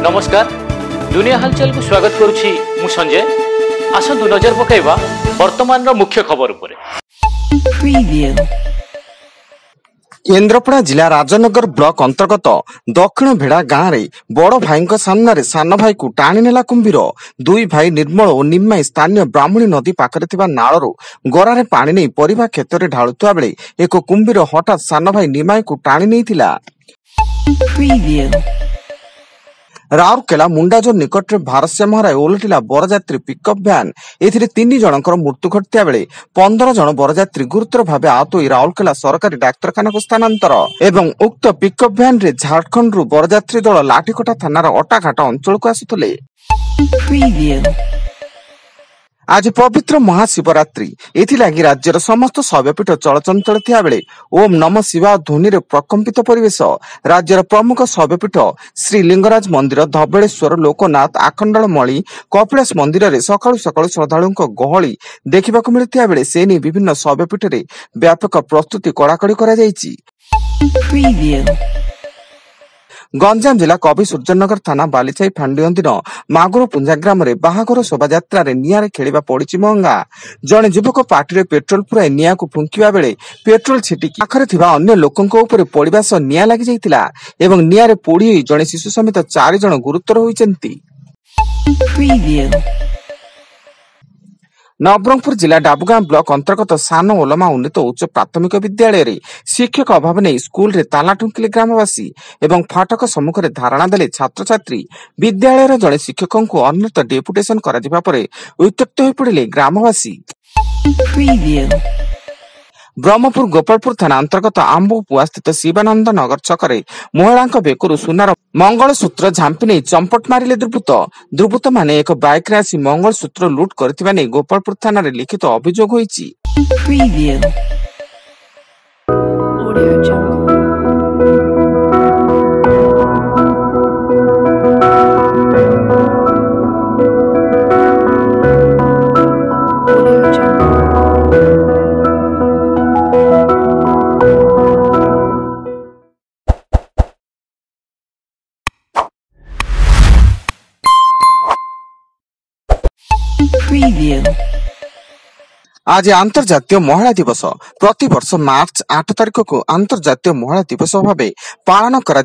नमस्कार दुनिया हलचल को स्वागत करुछि मु संजय। आसंतु नजर पकाइबा वर्तमान रो मुख्य खबर उपरे। केन्द्रापड़ा जिला राजनगर ब्लॉक अंतर्गत दक्षिण भेड़ा गाँव रे बड़ भाई सामने सान भाई को टाणी नेला कुंभीर। दुई भाई निर्मल और निम्माई स्थानीय ब्राह्मणी नदी पाखरे थिबा नाळरू गरारे पानी नहीं परिवा क्षेत्र में ढालुवा बेले एक कुंभीर हठात सान भाई निम्माई को टाणी नेइथिला। राउरकेला मुंडाजोर निकट में भारसाम्य हराई ओलटिला बरजात्री पिकअप भ्यान। एथिरे 3 जनकर मृत्यु घटिया बेले 15 जन बरजात्री गुरुतर भाव आहत होई राउरकेला सरकारी डाक्तरखाना को स्थानांतर। एवं उक्त पिकअप भ्यान रे झारखंड रु बरजात्री दल लाठीकोटा थानार अटाघाट अंचल को आसुथिले। आज पवित्र महाशिवरात्रि एथिलागि राज्यर समस्त शैवपीठ चलचंचल थिया बेले ओम नमः शिवाय ध्वनि रे प्रकंपित परिवेश। राज्यर प्रमुख शैवपीठ श्री लिंगराज मंदिर, धबलेश्वर, लोकनाथ, आखंडलमणि, कपिलास मंदिर रे सकाळु सकाळु श्रद्धालुंक गहली देखिबाकु मिलिथिया बेले सेनी विभिन्न शैवपीठ रे व्यापक प्रस्तुति कड़ाकड़ी करा जायछि। गंजाम जिला कवि सूर्यनगर थाना बालीचाई फांडी अंधीन मागुर पुंजा ग्राम रे बाहाघर शोभायात्रा रे निआरे खेलिबा पड़िछि महंगा। जने युवक पार्टी पेट्रोल पुराई निया को फुंकिबा बेले पेट्रोल छिटिकी पाखरे थिबा अन्य लोकंक उपरे पड़िबा सह निया लागि जाइतिला एवं निआरे पोड़ी होई जने शिशु समेत 4 जन गुरुतर होइचंती। नवरंगपुर जिला डाबुगां ब्लॉक अंतर्गत सान ओलमा उन्नत उच्च प्राथमिक विद्यालय रे शिक्षक अभाव नहीं स्कूल रे ताला ठुंकिले ग्रामवासी एवं फाटक सम्मुख रे धारणा देले छात्र छात्री। विद्यालय रे जड़े शिक्षकों को अन्यत डेपुटेशन करा जिबा परे उत्त्यक्त होई पड़िले ग्रामवासी। ब्रह्मपुर गोपालपुर थाना अंतर्गत आंबुपुआ स्थित शिवानंद नगर छकरे महिला बेकरू सुनार मंगलसूत्र झांपी नहीं चंपट मारिले दुर्बृत्त माने एक बाइक रे आसी मंगलसूत्र लुट करथिबा नै गोपालपुर थाना रे लिखित अभियोग होईछि। आज अंतर्जातीय महिला दिवस। प्रति वर्ष मार्च 8 तारिख को अंतर्जातीय महिला दिवस भाव पालन करा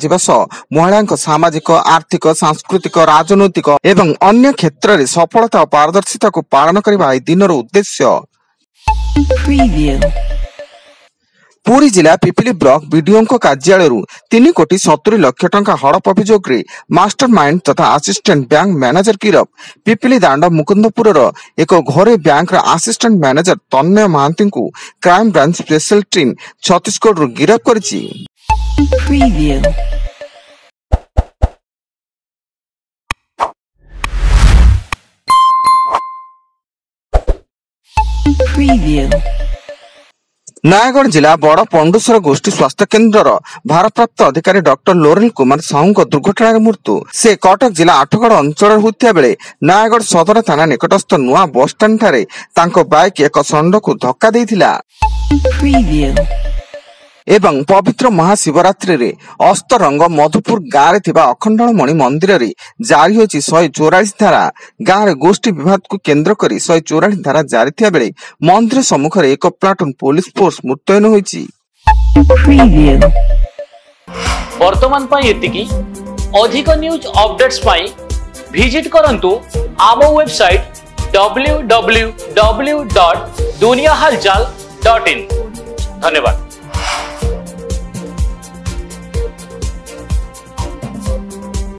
महिला सामाजिक, आर्थिक, सांस्कृतिक, राजनैतिक एवं अन्य क्षेत्र में सफलता और पारदर्शिता को पालन करने दिन उद्देश्य। पुरी जिला पिपिली ब्लॉक बीडीओ कार्यालय 3,70,00,000 टंका हड़प अभियोग रे मास्टरमाइंड तथा असिस्टेंट बैंक मैनेजर गिरफ। पिपिली दांड मुकुंदपुर एक घरे bank assistant manager Tanmay Mohanty को crime branch special team Chhattisgarh गिरफ करिछि। नयागढ़ जिला बड़ पंडुसर गोष्ठी स्वास्थ्य केन्द्र भारप्राप्त अधिकारी डॉक्टर लोरेल कुमार साहू दुर्घटना मृत्यु। से कटक जिला आठगढ़ अंचल होता बेले नयागढ़ सदर थाना निकटस्थ नुआ बस स्टाण्ड ठारे तांको बाइक एक षंड को धक्का देइथिला। एवं पवित्र महाशिवरात्रि रे अस्तरंग मधुपुर गाँव रे थिबा अखंडलमणि मंदिर रे जारी होछि 144 धारा। गाँव रे गोष्ठी विवाद को केंद्र करी 144 धारा जारी थिया बेले मंदिर सम्मुख रे एक प्लाटून पुलिस फोर्स मुतयन होइछि। वर्तमान पई एतिकी अधिक न्यूज अपडेट्स पई विजिट करंतु आम वेबसाइट www.duniyahalchal.in। धन्यवाद।